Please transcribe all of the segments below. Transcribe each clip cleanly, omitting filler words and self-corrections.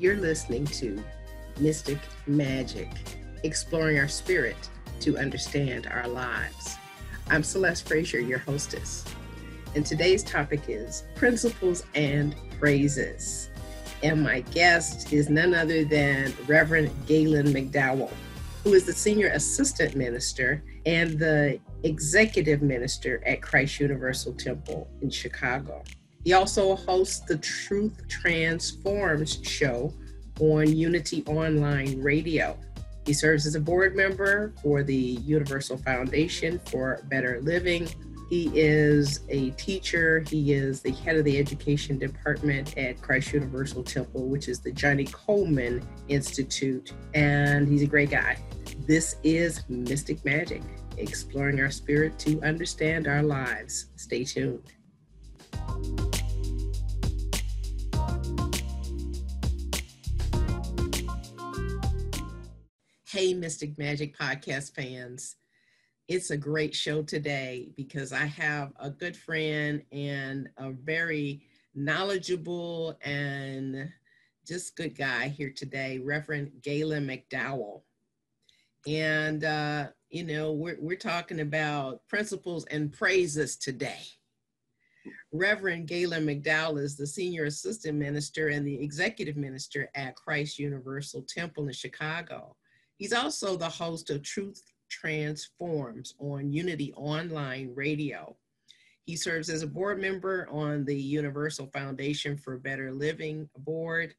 You're listening to Mystic Magic, exploring our spirit to understand our lives. I'm Celeste Frazier, your hostess, and today's topic is Principles and Praises. And my guest is none other than Reverend Gaylon McDowell, who is the Senior Assistant Minister and the Executive Minister at Christ Universal Temple in Chicago. He also hosts the Truth Transforms show on Unity Online Radio. He serves as a board member for the Universal Foundation for Better Living. He is a teacher. He is the head of the education department at Christ Universal Temple, which is the Johnny Coleman Institute, and he's a great guy. This is Mystic Magic, exploring our spirit to understand our lives. Stay tuned. Hey, Mystic Magic podcast fans. It's a great show today because I have a good friend and a very knowledgeable and just good guy here today, Reverend Gaylon McDowell. And, we're talking about principles and praises today. Reverend Gaylon McDowell is the Senior Assistant Minister and the Executive Minister at Christ Universal Temple in Chicago. He's also the host of Truth Transforms on Unity Online Radio. He serves as a board member on the Universal Foundation for Better Living board,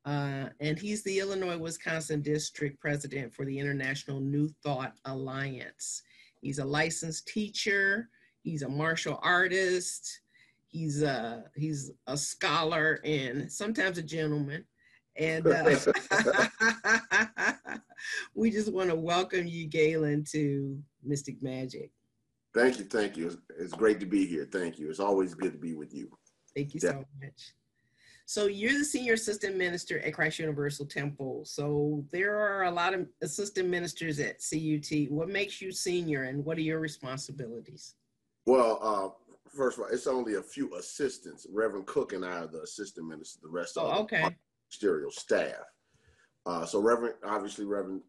and he's the Illinois-Wisconsin District President for the International New Thought Alliance. He's a licensed teacher. He's a martial artist. He's a scholar and sometimes a gentleman. And we just want to welcome you, Gaylon, to Mystic Magic. Thank you. It's great to be here. Thank you. It's always good to be with you. Thank you so much. So you're the Senior Assistant Minister at Christ Universal Temple. So there are a lot of assistant ministers at CUT. What makes you senior and what are your responsibilities? Well, first of all, it's only a few assistants. Reverend Cook and I are the assistant ministers. The rest are the ministerial staff. So Reverend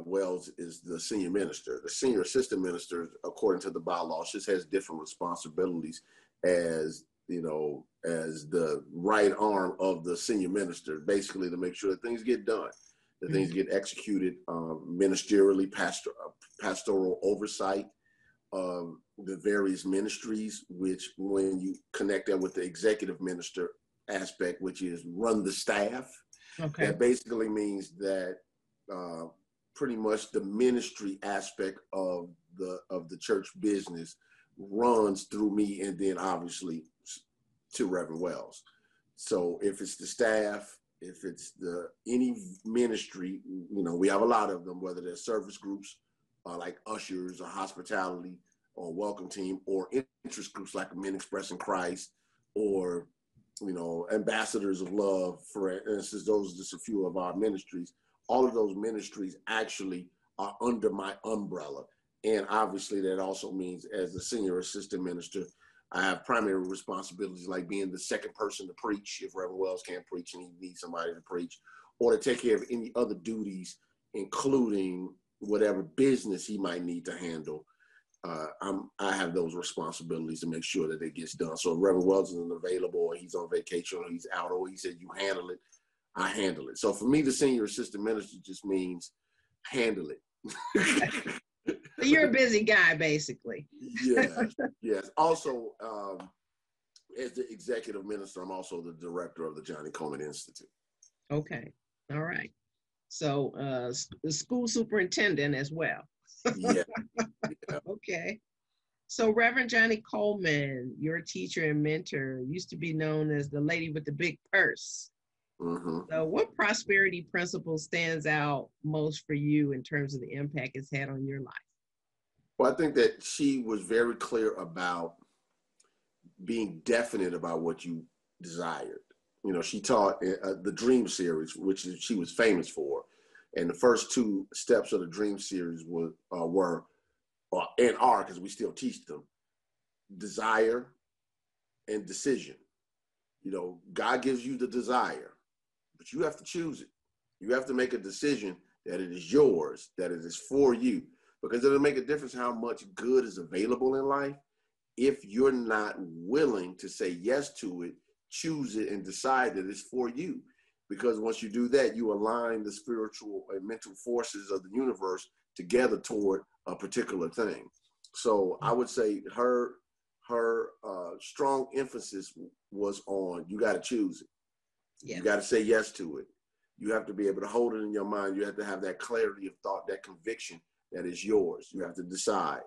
Wells is the senior minister. The senior assistant minister, according to the bylaws, just has different responsibilities as the right arm of the senior minister, basically to make sure that things get done, that things get executed, ministerially, pastoral oversight of the various ministries, which when you connect that with the executive minister aspect, which is run the staff, that basically means that pretty much the ministry aspect of the church business runs through me and then obviously to Reverend Wells. So if it's the staff, if it's any ministry, we have a lot of them, whether they're service groups like ushers or hospitality or welcome team, or interest groups like Men Expressing Christ, or ambassadors of love, for instance. Those are just a few of our ministries. All of those ministries actually are under my umbrella. And obviously that also means as the senior assistant minister, I have primary responsibilities like being the second person to preach if Reverend Wells can't preach and he needs somebody to preach, or to take care of any other duties, including whatever business he might need to handle. I have those responsibilities to make sure that it gets done. So if Reverend Wells isn't available, or he's on vacation, or he's out, or he said, you handle it, I handle it. So for me, the senior assistant minister just means handle it. So you're a busy guy, basically. Yes. Also, as the executive minister, I'm also the director of the Johnny Coleman Institute. Okay. All right. So the school superintendent as well. Yeah. Okay. So Reverend Johnny Coleman, your teacher and mentor, used to be known as the lady with the big purse. So what prosperity principle stands out most for you in terms of the impact it's had on your life? Well, I think that she was very clear about being definite about what you desired. She taught the Dream Series, which she was famous for. And the first two steps of the Dream Series were and are, because we still teach them, desire and decision. God gives you the desire. but you have to choose it. You have to make a decision that it is yours, that it is for you, because it'll make a difference how much good is available in life if you're not willing to say yes to it, choose it, and decide that it's for you. Because once you do that, you align the spiritual and mental forces of the universe together toward a particular thing. So I would say her strong emphasis was on, you got to choose it. Yeah. You got to say yes to it. You have to be able to hold it in your mind. You have to have that clarity of thought, that conviction that is yours. You have to decide.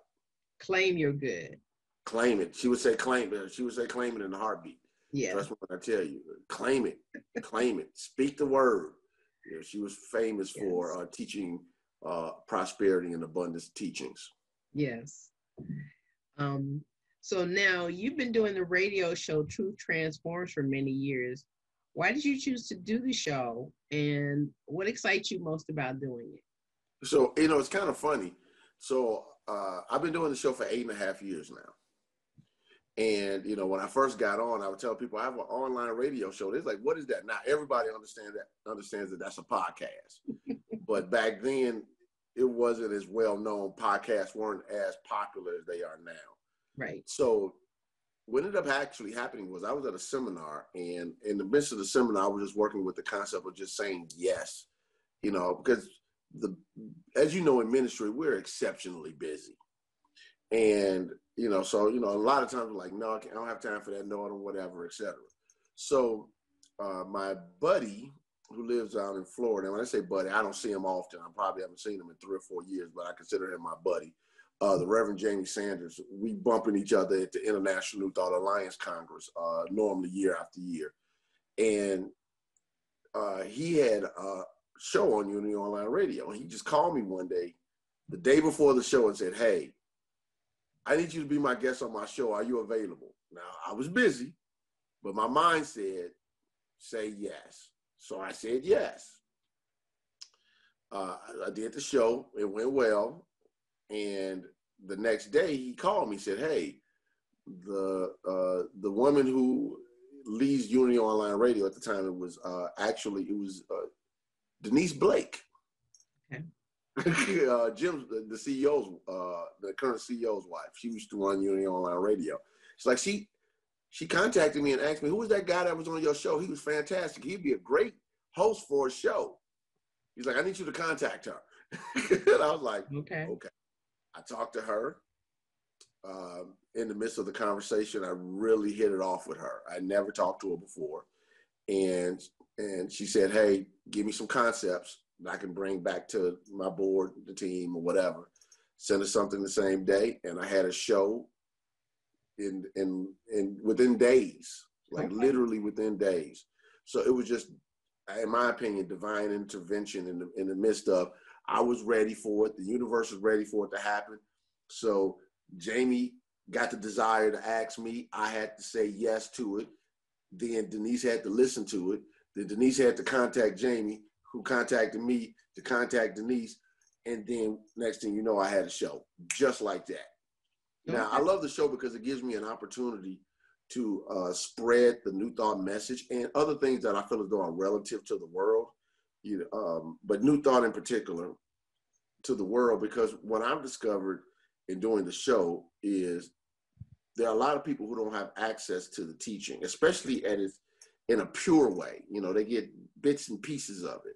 Claim your good. Claim it. She would say claim it. She would say claim it in a heartbeat. Yeah. That's what I tell you. Claim it. Claim it. Speak the word. Yeah, she was famous for teaching prosperity and abundance teachings. Yes. So now you've been doing the radio show Truth Transforms for many years. Why did you choose to do the show, and what excites you most about doing it? So, you know, it's kind of funny. So I've been doing the show for 8.5 years now. And, you know, when I first got on, I would tell people I have an online radio show. They're like, what is that? Now, everybody understands that that's a podcast. But back then, it wasn't as well known. Podcasts weren't as popular as they are now. Right. So what ended up actually happening was I was at a seminar, and in the midst of the seminar, I was just working with the concept of just saying yes, you know, because as you know, in ministry, we're exceptionally busy. And, you know, so, you know, a lot of times we're like, no, I don't have time for that, no, or whatever, et cetera. So my buddy who lives out in Florida, and when I say buddy, I don't see him often. I probably haven't seen him in 3 or 4 years, but I consider him my buddy. The Reverend Jamie Sanders, we bumping each other at the International New Thought Alliance Congress, normally year after year. And he had a show on Unity Online Radio. And he just called me one day, the day before the show, and said, hey, I need you to be my guest on my show. Are you available? Now, I was busy, but my mind said, say yes. So I said yes. I did the show. It went well. And the next day he called me and said, hey, the woman who leads Unity Online Radio at the time, it was Denise Blake. Okay. Jim, the CEO's, the current CEO's wife. She used to run Unity Online Radio. It's like she contacted me and asked me, who was that guy that was on your show? He was fantastic. He'd be a great host for a show. He's like, I need you to contact her. And I was like, okay. I talked to her. In the midst of the conversation, I really hit it off with her. I never talked to her before. And she said, hey, give me some concepts that I can bring back to my board, the team, or whatever. Send us something the same day. And I had a show in within days, like literally within days. So it was just, in my opinion, divine intervention in the midst of, I was ready for it. The universe was ready for it to happen. So Jamie got the desire to ask me. I had to say yes to it. Then Denise had to listen to it. Then Denise had to contact Jamie, who contacted me to contact Denise. And then next thing you know, I had a show just like that. Okay. Now, I love the show because it gives me an opportunity to spread the New Thought message and other things that I feel as though are relative to the world. You know, but New Thought in particular to the world, because what I've discovered in doing the show is there are a lot of people who don't have access to the teaching, especially in a pure way. You know, they get bits and pieces of it.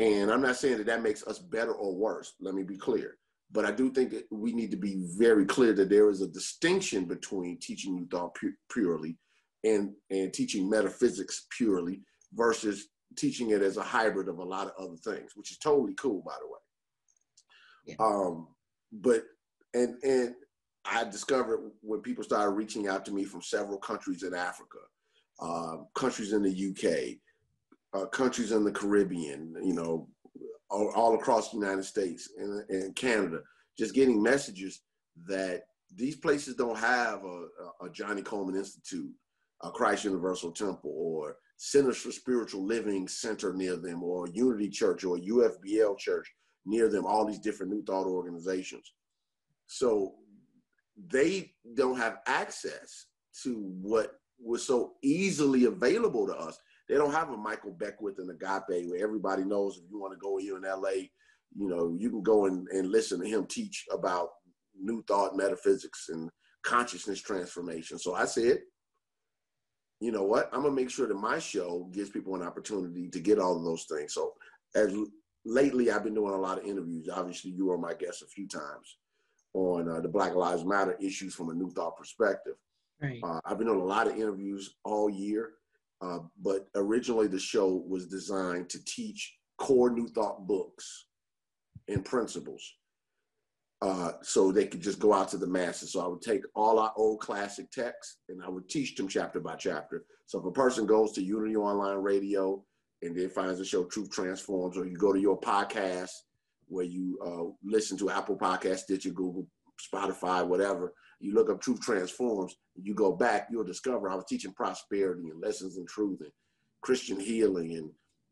And I'm not saying that makes us better or worse. Let me be clear. But I do think that we need to be very clear that there is a distinction between teaching New Thought purely and teaching metaphysics purely versus teaching it as a hybrid of a lot of other things, which is totally cool, by the way. Yeah. And I discovered when people started reaching out to me from several countries in Africa, countries in the UK, countries in the Caribbean, you know, all across the United States and Canada, just getting messages that these places don't have a Johnny Coleman Institute, a Christ Universal Temple, or Centers for Spiritual Living Center near them, or Unity Church, or UFBL Church near them, all these different New Thought organizations. So they don't have access to what was so easily available to us They don't have a Michael Beckwith and Agape where everybody knows if you want to go here in LA, you know, you can go and listen to him teach about New Thought, metaphysics, and consciousness transformation. So I said, you know what, I'm gonna make sure that my show gives people an opportunity to get all of those things. So as lately, I've been doing a lot of interviews. Obviously, you were my guest a few times on the Black Lives Matter issues from a New Thought perspective. Right. I've been doing a lot of interviews all year, but originally the show was designed to teach core New Thought books and principles, so they could just go out to the masses. So I would take all our old classic texts and I would teach them chapter by chapter. So if a person goes to Unity Online Radio and then finds the show Truth Transforms, or you go to your podcast where you listen to Apple Podcasts, Stitcher, Google, Spotify, whatever, you look up Truth Transforms, you go back, you'll discover I was teaching prosperity and lessons in truth and Christian healing and,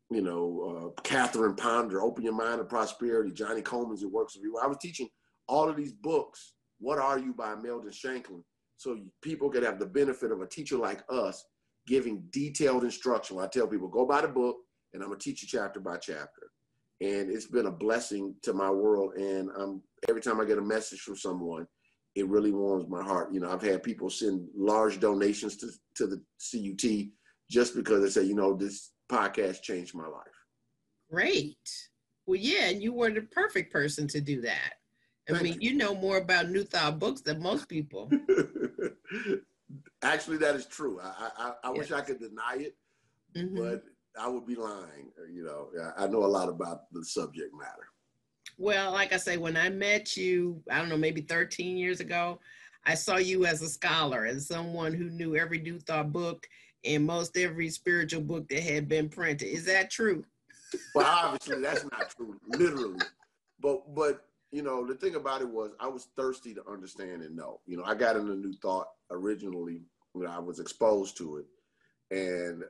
you know, Catherine Ponder, Open Your Mind to Prosperity, Johnny Coleman's It Works for You. I was teaching all of these books, What Are You by Meldon Shanklin, so people could have the benefit of a teacher like us giving detailed instruction. I tell people, go buy the book and I'm gonna teach you chapter by chapter. And it's been a blessing to my world. And every time I get a message from someone, it really warms my heart. You know, I've had people send large donations to the CUT just because they say, you know, this podcast changed my life. Great. Well, yeah, and you were the perfect person to do that. I mean, you know more about New Thought books than most people. Actually, that is true. I wish I could deny it, but I would be lying. You know, I know a lot about the subject matter. Well, like I say, when I met you, I don't know, maybe 13 years ago, I saw you as a scholar and someone who knew every New Thought book and most every spiritual book that had been printed. Is that true? Well, obviously, that's not true, literally. But you know, the thing about it was I was thirsty to understand and know. You know, I got into New Thought originally when I was exposed to it. And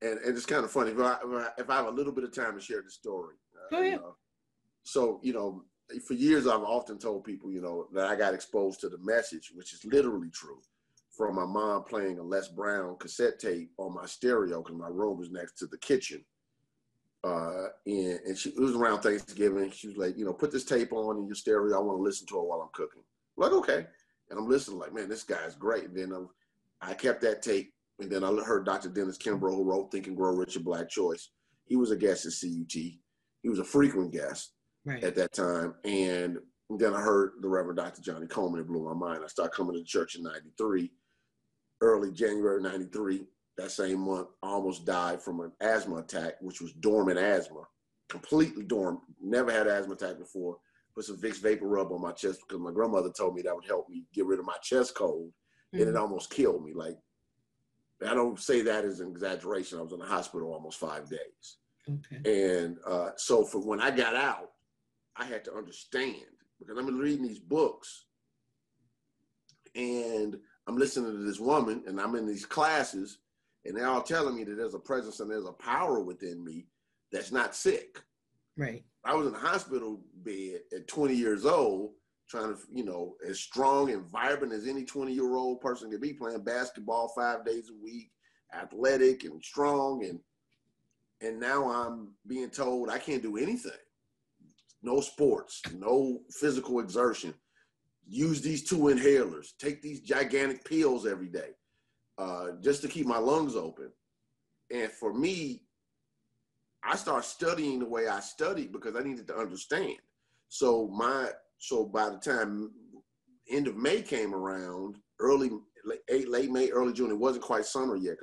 it's kind of funny. If I have a little bit of time to share the story. Go ahead. You know, so, you know, for years I've often told people, you know, that I got exposed to the message, which is literally true, from my mom playing a Les Brown cassette tape on my stereo because my room was next to the kitchen. And it was around Thanksgiving. She was like, you know, put this tape on in your stereo. I want to listen to it while I'm cooking. I'm like, okay. And I'm listening like, man, this guy's great. And then I kept that tape. And then I heard Dr. Dennis Kimbrough, who wrote Think and Grow Rich, A Black Choice. He was a guest at CUT. He was a frequent guest at that time. And then I heard the Reverend Dr. Johnny Coleman. It blew my mind. I started coming to church in 93, early January 93. That same month, I almost died from an asthma attack, which was dormant asthma, completely dormant. Never had asthma attack before. Put some Vicks Vapor Rub on my chest because my grandmother told me that would help me get rid of my chest cold. And it almost killed me. Like, I don't say that as an exaggeration. I was in the hospital almost 5 days. Okay. And so for when I got out, I had to understand because I'm reading these books and I'm listening to this woman and I'm in these classes and they're all telling me that there's a presence and there's a power within me that's not sick. Right. I was in the hospital bed at 20 years old, trying to, you know, as strong and vibrant as any 20-year-old person could be, playing basketball 5 days a week, athletic and strong. And now I'm being told I can't do anything. No sports, no physical exertion. Use these 2 inhalers, take these gigantic pills every day, just to keep my lungs open. And for me, I started studying the way I studied because I needed to understand. So by the time end of May came around, late May, early June, it wasn't quite summer yet.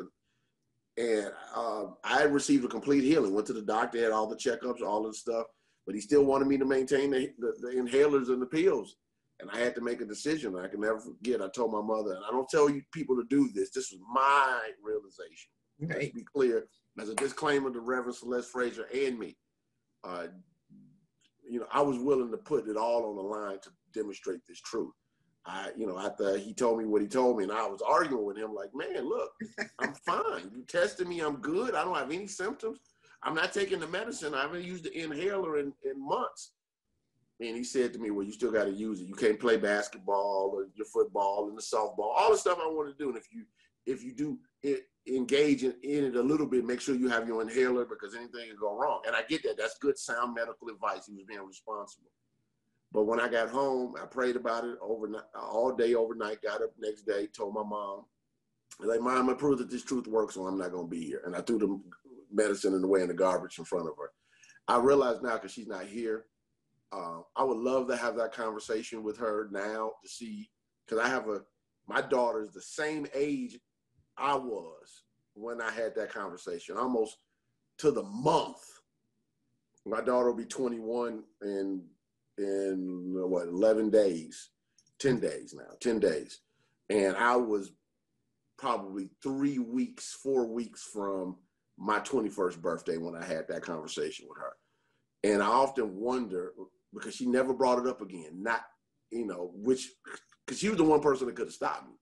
And I received a complete healing. Went to the doctor, had all the checkups, all of the stuff, but he still wanted me to maintain the inhalers and the pills. And I had to make a decision. I can never forget. I told my mother, and I don't tell you people to do this. This was my realization. Right. Let's be clear. As a disclaimer to Reverend Celeste Frazier and me, you know, I was willing to put it all on the line to demonstrate this truth. After he told me what he told me, and I was arguing with him like, man, look, I'm fine. You tested me, I'm good. I don't have any symptoms. I'm not taking the medicine. I haven't used the inhaler in months. And he said to me, well, you still got to use it. You can't play basketball or your football and the softball, all the stuff I want to do. And if you do engage engage in it a little bit, make sure you have your inhaler because anything can go wrong. And I get that. That's good, sound medical advice. He was being responsible. But when I got home, I prayed about it overnight, all day, overnight, got up next day, told my mom, like, Mom, I'm going to prove that this truth works, so I'm not going to be here. And I threw the medicine in the garbage in front of her. I realize now, because she's not here, I would love to have that conversation with her now to see, because my daughter is the same age I was when I had that conversation, almost to the month. My daughter will be 21 in 11 days, 10 days now, 10 days. And I was probably 4 weeks from my 21st birthday when I had that conversation with her. And I often wonder, because she never brought it up again, because she was the one person that could have stopped me.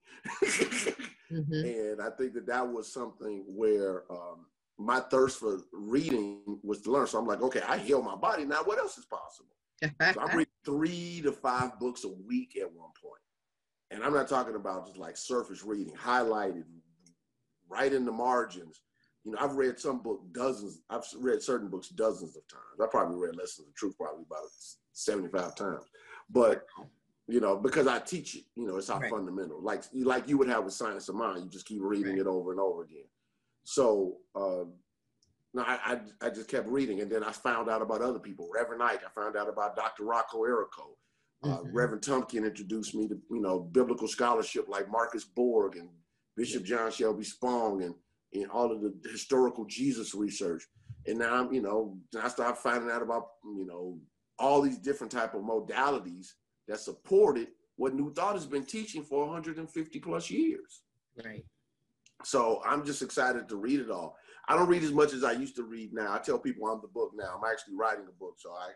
And I think that was something where my thirst for reading was to learn. So I'm like, okay, I heal my body. Now what else is possible? So I'm reading 3 to 5 books a week at one point. And I'm not talking about just like surface reading, highlighted, right in the margins. I've read some book dozens. I've read certain books dozens of times. I probably read Lessons of Truth probably about 75 times. But, because I teach it, it's our fundamental. Like you would have with Science of Mind, you just keep reading it over and over again. So I just kept reading. And then I found out about other people. Reverend Ike, I found out about Dr. Rocco Errico. Reverend Tumpkin introduced me to, biblical scholarship like Marcus Borg and Bishop John Shelby Spong and all of the historical Jesus research. And now I started finding out about, all these different type of modalities that supported what New Thought has been teaching for 150 plus years. Right. So I'm just excited to read it all. I don't read as much as I used to read now. I tell people I'm the book now. I'm actually writing a book, so I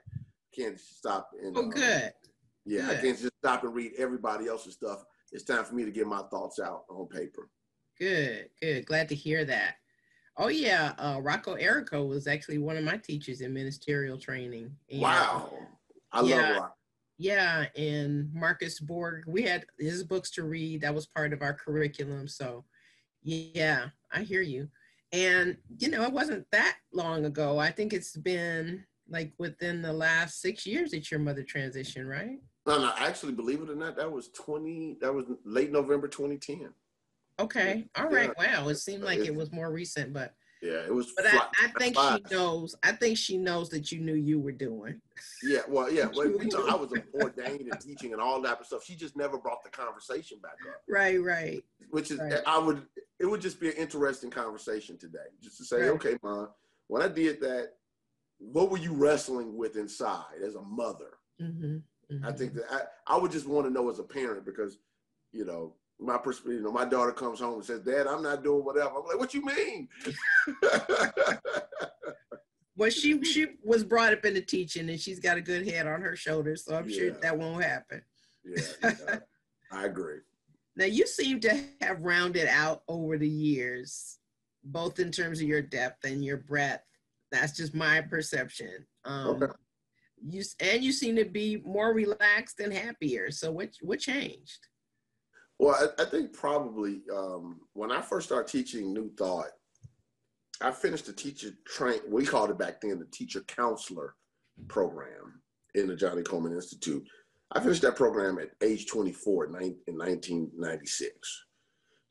can't stop. Good. Yeah, Good. I can't just stop and read everybody else's stuff. It's time for me to get my thoughts out on paper. Good. Glad to hear that. Oh yeah, Rocco Errico was actually one of my teachers in ministerial training. And, wow, I love Rocco. Yeah, and Marcus Borg, we had his books to read. That was part of our curriculum. So yeah, I hear you. And it wasn't that long ago. I think it's been like within the last 6 years that your mother transitioned, right? No, actually, believe it or not, that was late November 2010. Okay. All right. Yeah. Wow. It seemed like it was more recent, but yeah, it was. But I think she knows. I think she knows that you knew you were doing. Yeah. Well, yeah. I was ordained and teaching and all that stuff. She just never brought the conversation back up. Right. Which is, it would just be an interesting conversation today, just to say, okay, Mom, when I did that, what were you wrestling with inside as a mother? I think that I would just want to know as a parent because, my perspective, my daughter comes home and says, Dad, I'm not doing whatever. I'm like, what you mean? Well, she was brought up into teaching and she's got a good head on her shoulders. So I'm sure that won't happen. Yeah, I agree. Now you seem to have rounded out over the years, both in terms of your depth and your breadth. That's just my perception. Okay. You seem to be more relaxed and happier. So what changed? Well, I think probably when I first started teaching New Thought, I finished the teacher train. We called it back then the teacher counselor program in the Johnny Coleman Institute. I finished that program at age 24 in 1996.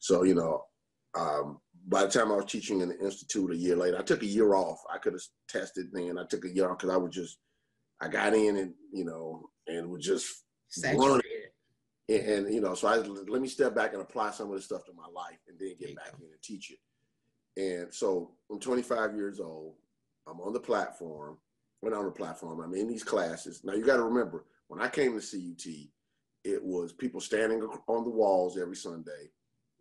So, by the time I was teaching in the Institute a year later, I took a year off. I could have tested then. I took a year off because I got in and was just saturated. And so let me step back and apply some of this stuff to my life and then get back in and teach it. And so I'm 25 years old. I'm on the platform. When on the platform, I'm in these classes. Now you got to remember, when I came to CUT, it was people standing on the walls every Sunday.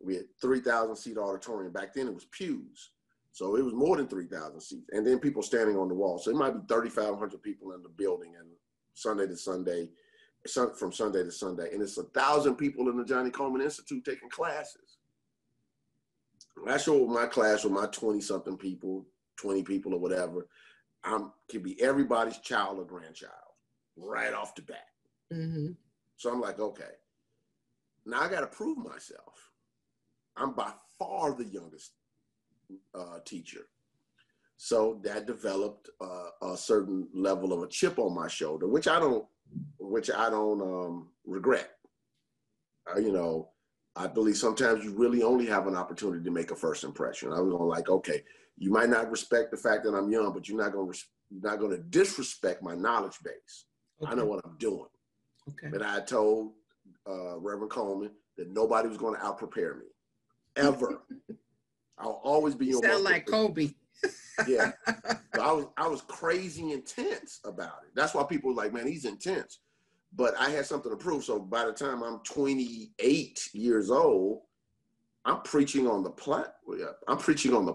We had 3,000 seat auditorium. Back then it was pews. So it was more than 3,000 seats. And then people standing on the wall. So it might be 3,500 people in the building and Sunday to Sunday, from Sunday to Sunday. And it's 1,000 people in the Johnny Coleman Institute taking classes. I show my class with my 20-something people, 20 people or whatever. Can be everybody's child or grandchild right off the bat. Mm-hmm. So I'm like, okay, now I got to prove myself. I'm by far the youngest teacher. So that developed a certain level of a chip on my shoulder, which I don't regret. You know, I believe sometimes you really only have an opportunity to make a first impression. I was going like, okay, you might not respect the fact that I'm young, but you're not going to disrespect my knowledge base. Okay. I know what I'm doing. Okay. And I told Reverend Coleman that nobody was going to outprepare me, ever. I'll always be. You sound like Kobe. Yeah, so I was crazy intense about it. That's why people were like, man, he's intense. But I had something to prove. So by the time I'm 28 years old, I'm preaching on the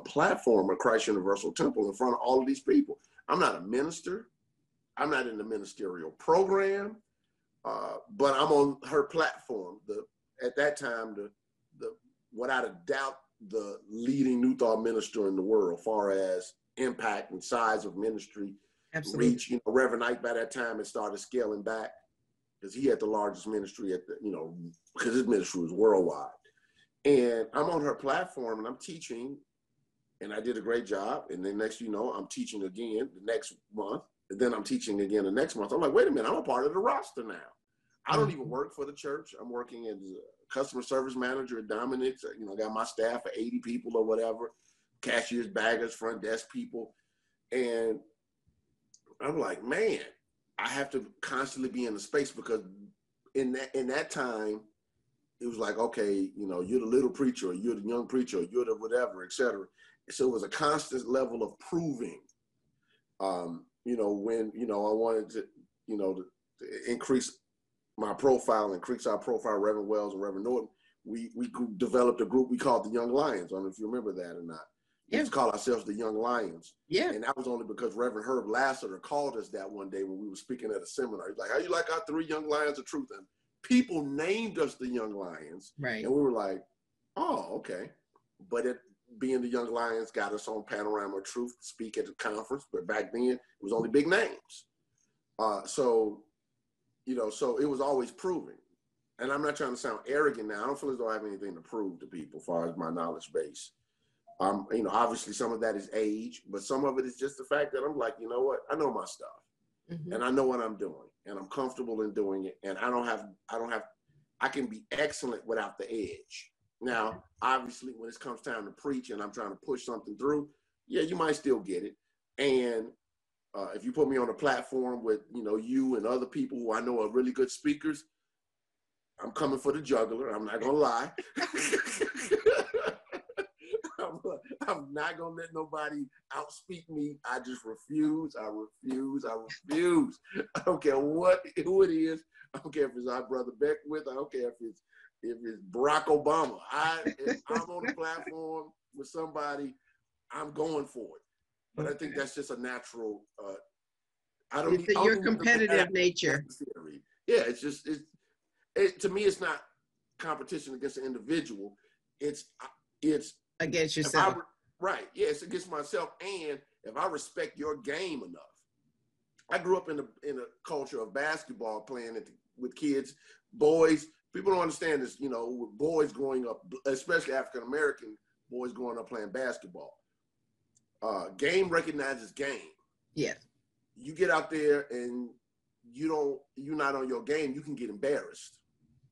platform of Christ Universal Temple in front of all of these people. I'm not a minister. I'm not in the ministerial program, but I'm on her platform. At that time, the without a doubt, the leading New Thought minister in the world, as far as impact and size of ministry. Absolutely. Reach. You know, Reverend Ike by that time had started scaling back because he had the largest ministry because his ministry was worldwide. And I'm on her platform and I'm teaching, and I did a great job. And then next, I'm teaching again the next month, and then I'm teaching again the next month. I'm like, wait a minute, I'm a part of the roster now. I don't even work for the church. I'm working as a customer service manager at Dominics. Got my staff of 80 people or whatever, cashiers, baggers, front desk people. And I'm like, man, I have to constantly be in the space, because in that time, it was like, okay, you're the little preacher, or you're the young preacher, or you're the whatever, et cetera. So it was a constant level of proving. When I wanted to increase my profile, increase our profile, Reverend Wells and Reverend Norton, we developed a group we called the Young Lions. I don't know if you remember that or not. We used to call ourselves the Young Lions. Yeah. And that was only because Reverend Herb Lassiter called us that one day when we were speaking at a seminar. He's like, how you like our 3 Young Lions of Truth? And people named us the Young Lions. Right. And we were like, oh, okay. But being the Young Lions got us on Panorama of Truth to speak at the conference. But back then, it was only big names. So it was always proving. And I'm not trying to sound arrogant now. I don't feel as though I have anything to prove to people as far as my knowledge base. Obviously some of that is age, but some of it is just the fact that I'm like, you know what? I know my stuff. Mm-hmm. And I know what I'm doing, and I'm comfortable in doing it. And I can be excellent without the edge. Now, obviously when it comes time to preach and I'm trying to push something through, yeah, you might still get it. And if you put me on a platform with, you and other people who I know are really good speakers, I'm coming for the jugular. I'm not going to lie. I'm not going to let nobody outspeak me. I just refuse. I refuse. I don't care who it is. I don't care if it's our brother Beckwith. I don't care if it's Barack Obama. If I'm on a platform with somebody, I'm going for it. But I think that's just a natural. Your competitive nature. Yeah, to me, it's not competition against an individual. It's against yourself. Right. Yeah, it's against myself. And if I respect your game enough, I grew up in a culture of basketball, playing with kids, boys. People don't understand this. With boys growing up, especially African American boys growing up playing basketball. Game recognizes game. Yeah. You get out there and you're not on your game, you can get embarrassed.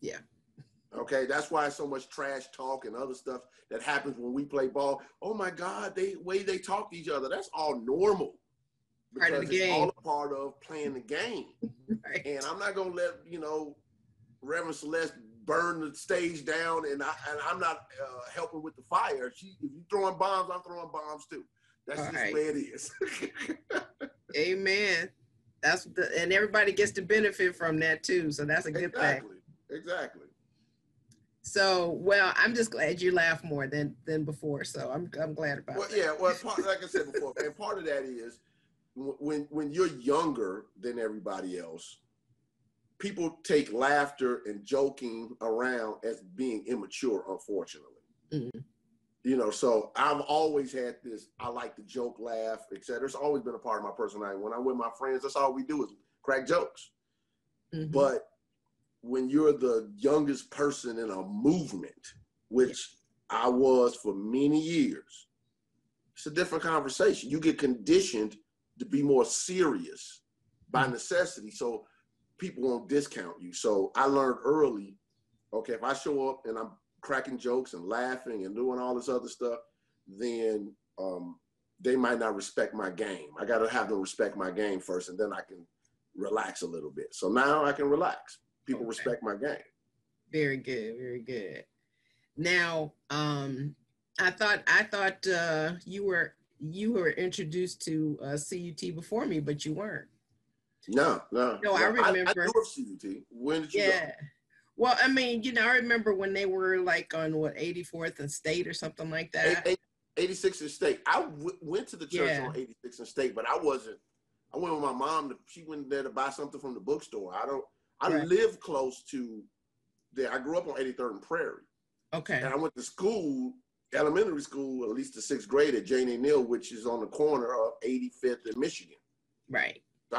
Yeah. Okay, that's why so much trash talk and other stuff that happens when we play ball. Oh my God, way they talk to each other. That's all normal. Because part of the game. It's all a part of playing the game. Right. And I'm not gonna let Reverend Celeste burn the stage down, and I'm not helping with the fire. If you're throwing bombs, I'm throwing bombs too. That's all just the way it is. Amen. And everybody gets to benefit from that too. So that's a good thing. Exactly. So, well, I'm just glad you laugh more than before. So I'm glad about that. Yeah. Well, like I said before, and part of that is when you're younger than everybody else, people take laughter and joking around as being immature, unfortunately. Mm-hmm. So I've always had this, I like to joke, laugh, etc. It's always been a part of my personality. When I'm with my friends, that's all we do is crack jokes. Mm-hmm. But when you're the youngest person in a movement, which I was for many years, it's a different conversation. You get conditioned to be more serious by necessity, so people won't discount you. So I learned early, okay, if I show up and I'm cracking jokes and laughing and doing all this other stuff, then they might not respect my game. I got to have them respect my game first, and then I can relax a little bit. So now I can relax. People respect my game. Very good, very good. Now, I thought you were introduced to CUT before me, but you weren't. No. I remember. I knew of CUT. When did you go? Well, I mean, I remember when they were like on 84th and State or something like that. 86th and State. I went to the church on 86th and State, but I went with my mom. She went there to buy something from the bookstore. I live close to there. I grew up on 83rd and Prairie. Okay. And I went to school, elementary school, at least the 6th grade at Jane A. Neal, which is on the corner of 85th and Michigan. Right. So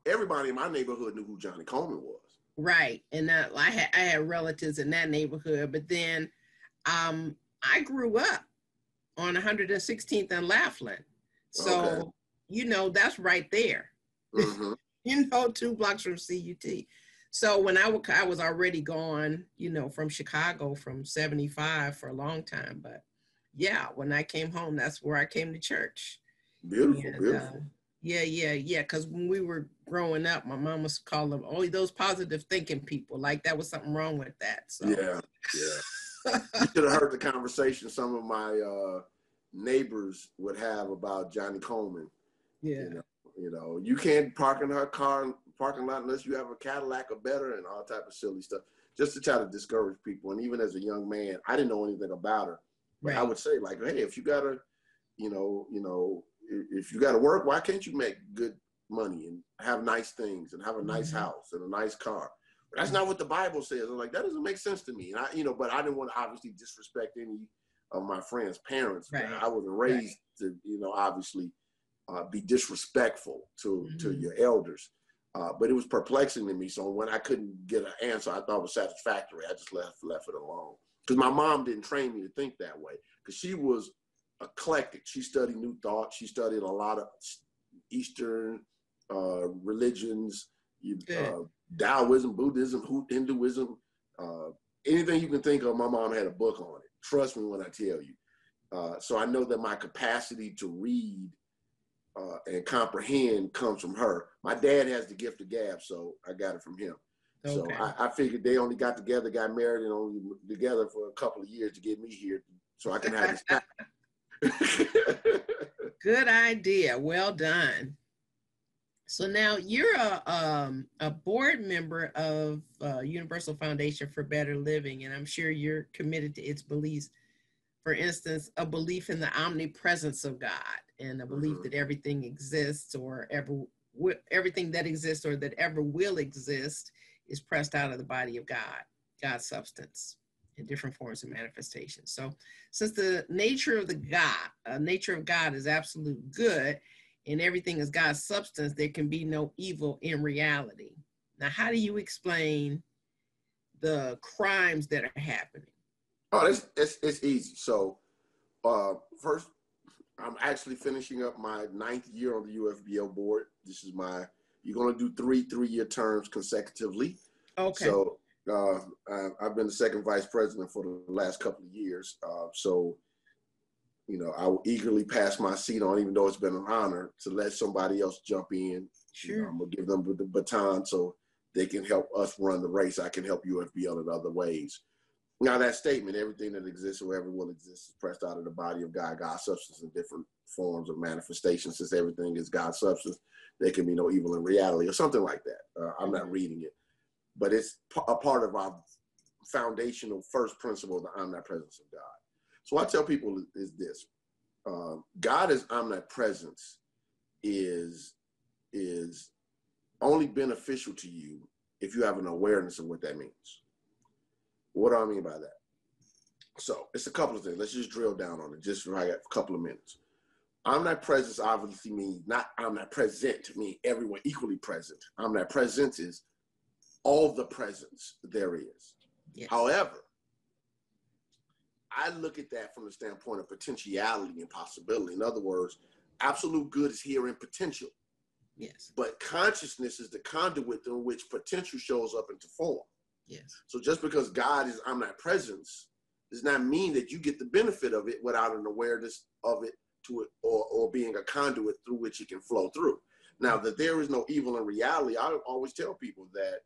everybody in my neighborhood knew who Johnny Coleman was. Right. And I had relatives in that neighborhood, but then I grew up on 116th and Laughlin. So, that's right there. Mm-hmm. 2 blocks from CUT. So when I was already gone, from Chicago from 75 for a long time. But yeah, when I came home, that's where I came to church. Beautiful. Yeah. Because when we were growing up, my mom was calling them, those positive thinking people. Like that was something wrong with that. So yeah. You should have heard the conversation some of my neighbors would have about Johnny Coleman. Yeah. You can't park in her parking lot unless you have a Cadillac or better, and all type of silly stuff, just to try to discourage people. And even as a young man, I didn't know anything about her. But I would say, like, hey, if you gotta, if you gotta work, why can't you make good money and have nice things and have a nice house and a nice car? But that's not what the Bible says. I'm like, that doesn't make sense to me. And but I didn't want to obviously disrespect any of my friends' parents. Right. I wasn't raised to, obviously be disrespectful to your elders. But it was perplexing to me. So when I couldn't get an answer I thought was satisfactory, I just left it alone. Because my mom didn't train me to think that way. Because she was eclectic. She studied New Thought. She studied a lot of Eastern religions, Taoism, Buddhism, Hinduism, anything you can think of, my mom had a book on it. Trust me when I tell you. So I know that my capacity to read and comprehend comes from her. My dad has the gift of gab, so I got it from him. Okay. So I figured they only got together, got married, and only together for a couple of years to get me here so I can have this time. Good idea. Well done. So now you're a board member of Universal Foundation for Better Living, and I'm sure you're committed to its beliefs. For instance, a belief in the omnipresence of God and a belief that everything exists or everything that exists or that ever will exist is pressed out of the body of God, God's substance in different forms of manifestation. So since the nature of God is absolute good and everything is God's substance, there can be no evil in reality. Now, how do you explain the crimes that are happening? Oh, it's easy. So first, I'm actually finishing up my 9th year on the UFBO board. This is you're going to do 3-3-year terms consecutively. Okay. So I've been the second vice president for the last couple of years. So, I will eagerly pass my seat on, even though it's been an honor to let somebody else jump in. Sure. I'm going to give them the baton so they can help us run the race. I can help UFBO in other ways. Now that statement, everything that exists or ever will exist is pressed out of the body of God, God's substance in different forms of manifestation. Since everything is God's substance, there can be no evil in reality or something like that. I'm not reading it, but it's a part of our foundational first principle, the omnipresence of God. So what I tell people is this, God omnipresence is only beneficial to you if you have an awareness of what that means. What do I mean by that? So it's a couple of things. Let's just drill down on it just for a couple of minutes. Omnipresence obviously means not omnipresent, mean everyone equally present. Omnipresence is all the presence there is. Yes. However, I look at that from the standpoint of potentiality and possibility. In other words, absolute good is here in potential. Yes. But consciousness is the conduit through which potential shows up into form. Yes. So just because God is omnipresence does not mean that you get the benefit of it without an awareness of it to it, or being a conduit through which it can flow through. Now, that there is no evil in reality, I always tell people that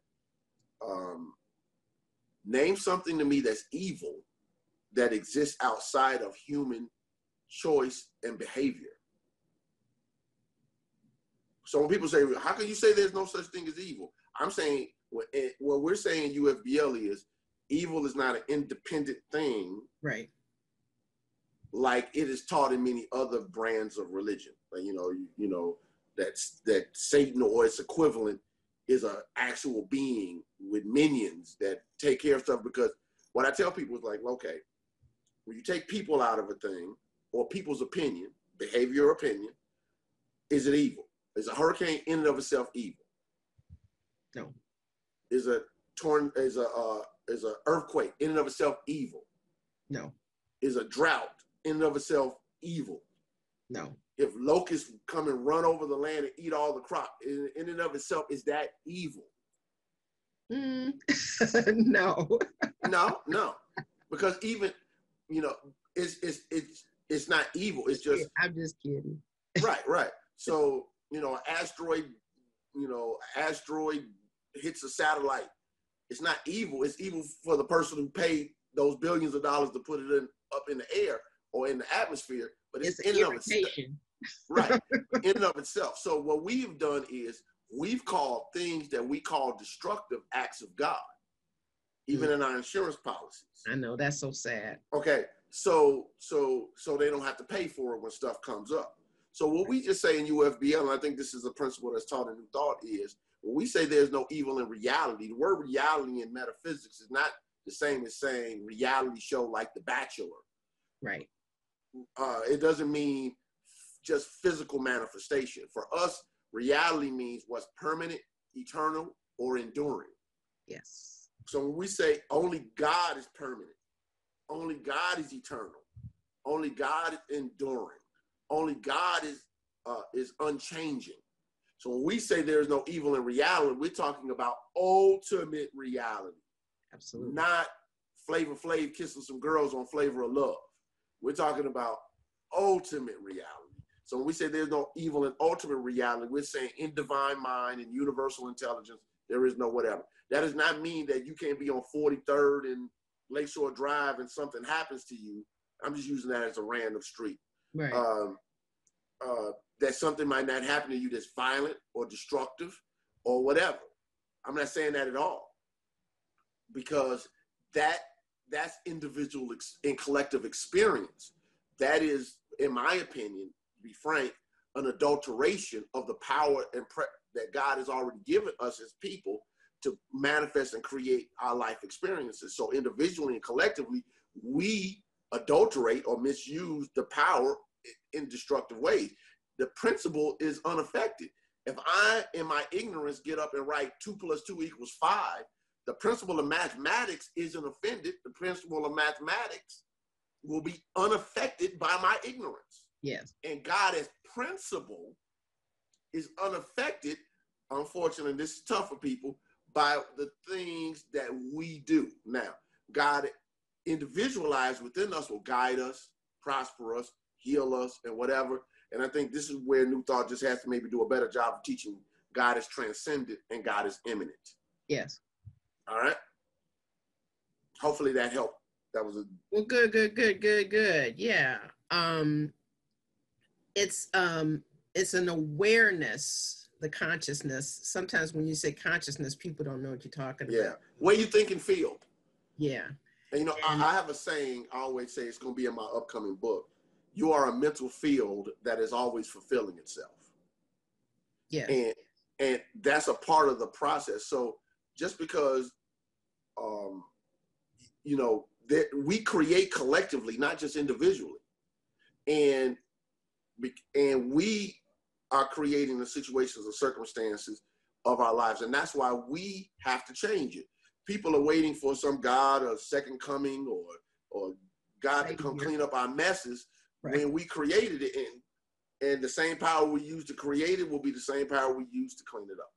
name something to me that's evil that exists outside of human choice and behavior. So when people say, how can you say there's no such thing as evil? I'm saying, what we're saying in UFBL is evil is not an independent thing. Right. Like it is taught in many other brands of religion. Like, you know, that Satan or its equivalent is an actual being with minions that take care of stuff. Because what I tell people is like, okay, when you take people out of a thing or people's opinion, behavior or opinion, is it evil? Is a hurricane in and of itself evil? No. Is a earthquake in and of itself evil? No. Is a drought in and of itself evil? No. If locusts come and run over the land and eat all the crop, in and of itself, is that evil? No. No. Because even, it's not evil. It's just. I'm just kidding. Right. So, an asteroid hits a satellite. It's not evil. It's evil for the person who paid those billions of dollars to put it up in the air or in the atmosphere. But it's in and of itself. Right. In and of itself. So what we've done is we've called things that we call destructive acts of God, even in our insurance policies. I know, that's so sad. Okay. So they don't have to pay for it when stuff comes up. So what we just say in UFBL, and I think this is a principle that's taught in New Thought, is when we say there's no evil in reality, the word reality in metaphysics is not the same as saying reality show like The Bachelor. Right. It doesn't mean just physical manifestation. For us, reality means what's permanent, eternal, or enduring. Yes. So when we say only God is permanent, only God is eternal, only God is enduring, only God is unchanging. So when we say there's no evil in reality, we're talking about ultimate reality. Absolutely. Not Flavor Flav kissing some girls on Flavor of Love. We're talking about ultimate reality. So when we say there's no evil in ultimate reality, we're saying in divine mind and universal intelligence, there is no whatever. That does not mean that you can't be on 43rd and Lakeshore Drive and something happens to you. I'm just using that as a random street. Right. That something might not happen to you that's violent or destructive or whatever. I'm not saying that at all, because that's individual and collective experience. That is, in my opinion, to be frank, an adulteration of the power and that God has already given us as people to manifest and create our life experiences. So individually and collectively, we adulterate or misuse the power in destructive ways. The principle is unaffected. If I, in my ignorance, get up and write 2 + 2 = 5, the principle of mathematics isn't offended. The principle of mathematics will be unaffected by my ignorance. Yes. And God as principle is unaffected, unfortunately, this is tough for people, by the things that we do. Now, God individualized within us will guide us, prosper us, heal us, and whatever. And I think this is where New Thought just has to maybe do a better job of teaching God is transcendent and God is immanent. Yes. All right. Hopefully that helped. That was well, good. Yeah. It's an awareness, the consciousness. Sometimes when you say consciousness, people don't know what you're talking about. Yeah. Where you think and feel. Yeah. And I have a saying, I always say, it's going to be in my upcoming book. You are a mental field that is always fulfilling itself. Yeah. And that's a part of the process. So just because, we create collectively, not just individually. And we are creating the situations and circumstances of our lives. And that's why we have to change it. People are waiting for some God or second coming or God to come clean up our messes when we created it. And the same power we use to create it will be the same power we use to clean it up.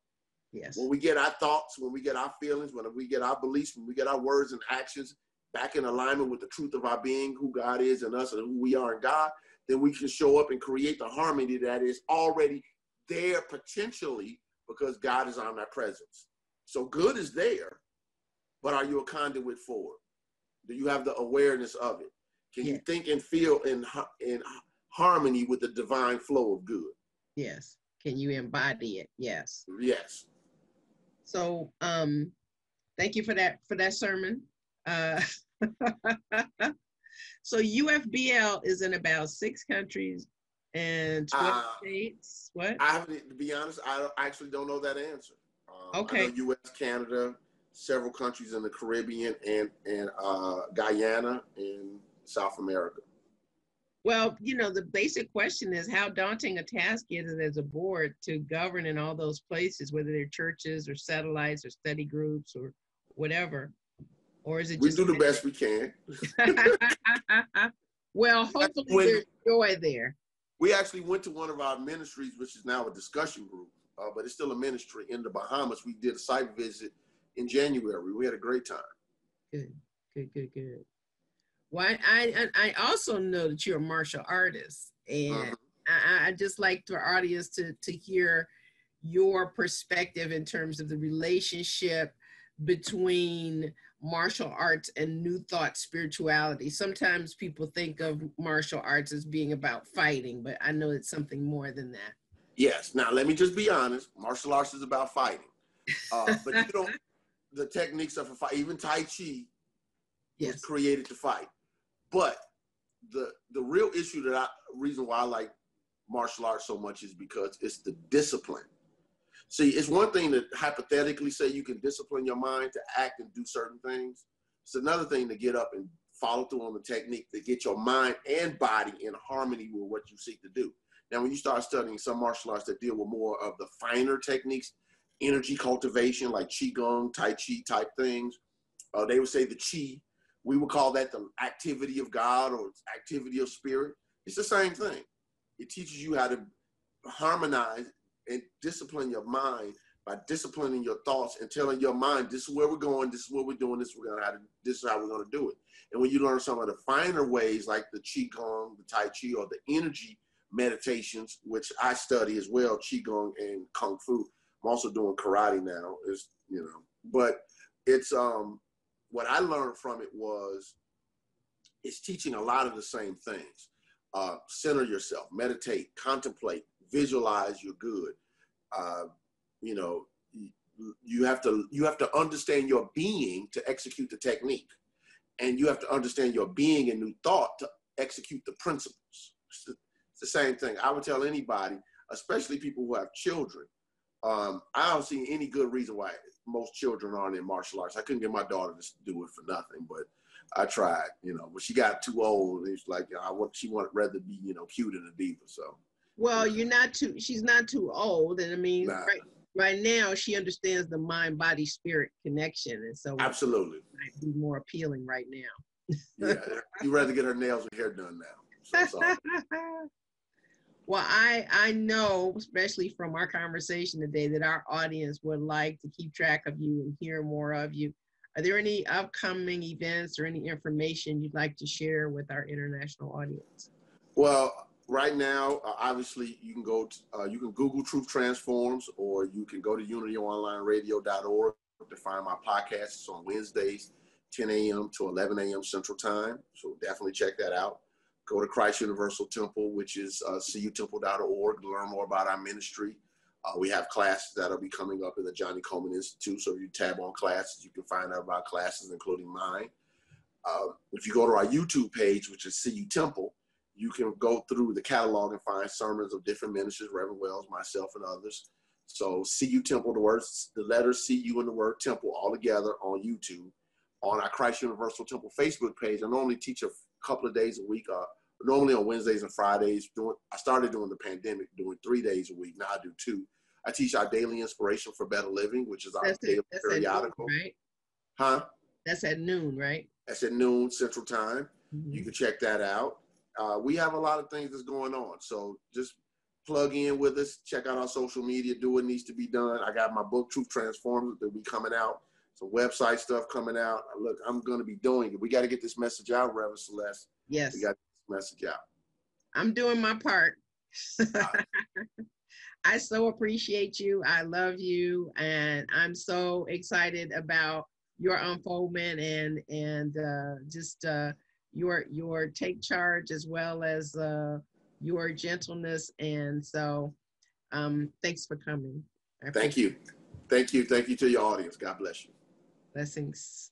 Yes. When we get our thoughts, when we get our feelings, when we get our beliefs, when we get our words and actions back in alignment with the truth of our being, who God is in us and who we are in God, then we can show up and create the harmony that is already there potentially because God is omnipresent. So good is there, but are you a conduit for it? Do you have the awareness of it? Can you think and feel in harmony with the divine flow of good? Yes. Can you embody it? Yes. Yes. So thank you for that sermon. So UFBL is in about 6 countries and 12 states. What? To be honest, I actually don't know that answer. Okay. I know U.S., Canada, several countries in the Caribbean, and Guyana in South America. Well, the basic question is how daunting a task is it as a board to govern in all those places, whether they're churches or satellites or study groups or whatever. Or is it just... We do the best we can. Well, hopefully there's joy there. We actually went to one of our ministries, which is now a discussion group, but it's still a ministry in the Bahamas. We did a site visit in January. We had a great time. Good. Well, I also know that you're a martial artist, and I just like for our audience to hear your perspective in terms of the relationship between martial arts and New Thought spirituality. Sometimes people think of martial arts as being about fighting, but I know it's something more than that. Yes. Now, let me just be honest. Martial arts is about fighting. But the techniques of a fight, even Tai Chi was created to fight. But the real issue reason why I like martial arts so much is because it's the discipline. See, it's one thing to hypothetically say you can discipline your mind to act and do certain things. It's another thing to get up and follow through on the technique to get your mind and body in harmony with what you seek to do. Now, when you start studying some martial arts that deal with more of the finer techniques, energy cultivation, like Qigong, Tai Chi type things, they would say the Qi. We would call that the activity of God or activity of spirit. It's the same thing. It teaches you how to harmonize and discipline your mind by disciplining your thoughts and telling your mind, this is where we're going, this is what we're doing, this is how we're going to do it. And when you learn some of the finer ways, like the Qigong, the Tai Chi, or the energy meditations, which I study as well, Qigong and Kung Fu. I'm also doing karate now, but it's, what I learned from it it's teaching a lot of the same things. Center yourself, meditate, contemplate, visualize your good. You have to understand your being to execute the technique, and you have to understand your being and New Thought to execute the principles. It's the same thing. I would tell anybody, especially people who have children, I don't see any good reason why most children aren't in martial arts. I couldn't get my daughter to do it for nothing, but I tried, but she got too old. And it's like, she wanted rather be, cute than a diva. So. Well, she's not too old. And I mean, right now she understands the mind, body, spirit connection. And so absolutely, it might be more appealing right now. Yeah, you'd rather get her nails and hair done now. So Well, I know, especially from our conversation today, that our audience would like to keep track of you and hear more of you. Are there any upcoming events or any information you'd like to share with our international audience? Well, right now, obviously, you can you can Google Truth Transforms, or you can go to unityonlineradio.org to find my podcast. It's on Wednesdays, 10 a.m. to 11 a.m. Central Time. So definitely check that out. Go to Christ Universal Temple, which is cutemple.org, to learn more about our ministry. We have classes that'll be coming up in the Johnny Coleman Institute. So if you tab on classes, you can find out about classes, including mine. If you go to our YouTube page, which is CU Temple, you can go through the catalog and find sermons of different ministers, Reverend Wells, myself, and others. So CU Temple, the letters CU and the word Temple all together on YouTube. On our Christ Universal Temple Facebook page, I normally teach a couple of days a week, normally on Wednesdays and Fridays. I started during the pandemic, doing 3 days a week. Now I do 2. I teach our daily inspiration for better living, which is our daily periodical. At noon, right? Huh? That's at noon, right? That's at noon Central Time. You can check that out. We have a lot of things that's going on. So just plug in with us, check out our social media, do what needs to be done. I got my book, Truth Transforms, that'll be coming out. Some website stuff coming out. Look, I'm going to be doing it. We got to get this message out, Reverend Celeste. Yes. We got to get this message out. I'm doing my part. I so appreciate you. I love you. And I'm so excited about your unfoldment and just your take charge, as well as your gentleness. And so thanks for coming. Thank you. Thank you. Thank you to your audience. God bless you. Blessings.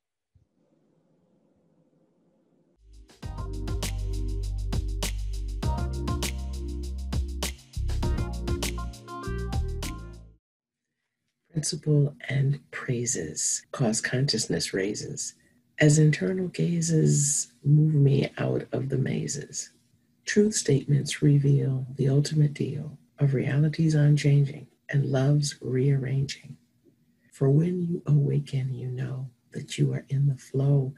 Principle and praises cause consciousness raises, as internal gazes move me out of the mazes. Truth statements reveal the ultimate deal of realities unchanging and love's rearranging. For when you awaken, you know that you are in the flow,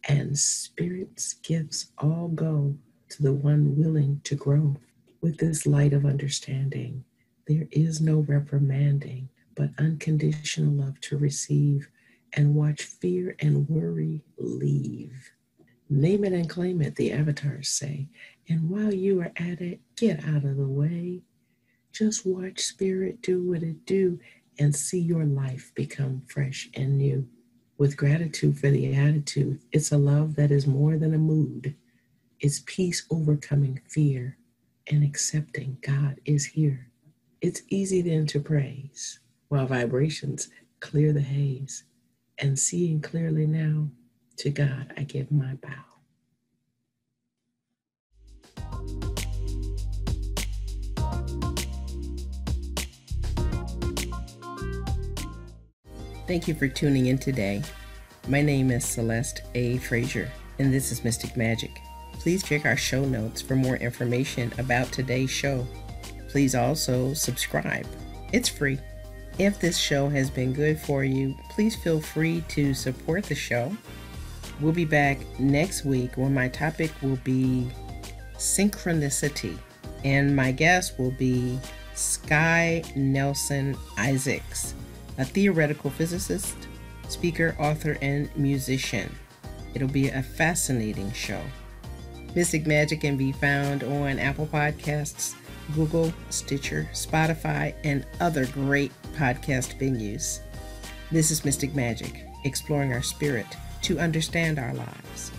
and Spirit's gifts all go to the one willing to grow. With this light of understanding, there is no reprimanding, but unconditional love to receive, and watch fear and worry leave. Name it and claim it, the avatars say, and while you are at it, get out of the way. Just watch Spirit do what it do and see your life become fresh and new. With gratitude for the attitude, it's a love that is more than a mood. It's peace overcoming fear and accepting God is here. It's easy then to praise, while vibrations clear the haze. And seeing clearly now, to God I give my bow. Thank you for tuning in today. My name is Celeste A. Frazier, and this is Mystic Magic. Please check our show notes for more information about today's show. Please also subscribe. It's free. If this show has been good for you, please feel free to support the show. We'll be back next week when my topic will be synchronicity, and my guest will be Sky Nelson Isaacs, a theoretical physicist, speaker, author, and musician. It'll be a fascinating show. Mystic Magic can be found on Apple Podcasts, Google, Stitcher, Spotify, and other great podcast venues. This is Mystic Magic, exploring our spirit to understand our lives.